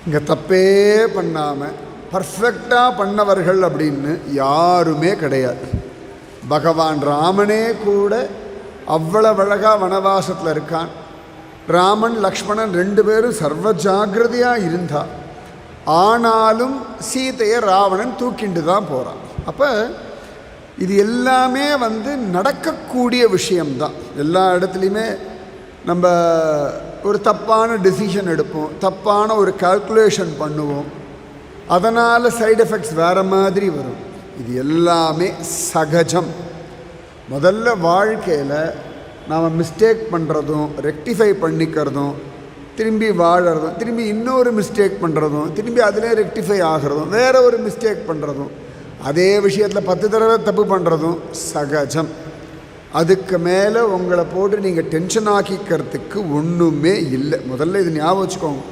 இங்கே தப்பே பண்ணாமல் பர்ஃபெக்டாக பண்ணவர்கள் அப்படின்னு யாருமே கிடையாது. பகவான் ராமனே கூட அவ்வளவு அழகாக வனவாசத்தில் இருக்கான். ராமன் லக்ஷ்மணன் 2 பேரும் சர்வ ஜாகிரதையாக இருந்தா. ஆனாலும் சீதையை ராவணன் தூக்கிண்டு தான் போகிறான். அப்போ இது எல்லாமே நடக்கக்கூடிய விஷயம்தான். எல்லா இடத்துலையுமே நம்ம ஒரு தப்பான டெசிஷன் எடுப்போம், தப்பான ஒரு கால்குலேஷன் பண்ணுவோம், அதனால் சைடு எஃபெக்ட்ஸ் வேறு மாதிரி வரும். இது எல்லாமே சகஜம். முதல்ல வாழ்க்கையில் நாம் மிஸ்டேக் பண்ணுறதும் ரெக்டிஃபை பண்ணிக்கிறதும் திரும்பி வாழறதும் திரும்பி இன்னொரு மிஸ்டேக் பண்ணுறதும் திரும்பி அதிலே ரெக்டிஃபை ஆகிறதும் வேறு ஒரு மிஸ்டேக் பண்ணுறதும் அதே விஷயத்தில் 10 தடவை தப்பு பண்ணுறதும் சகஜம். அதுக்கு மேலே உங்களை போட்டு நீங்கள் டென்ஷன் ஆக்கிக்கிறதுக்கு ஒன்றுமே இல்லை. முதல்ல இது ஞாபகம் வச்சுக்கோங்க.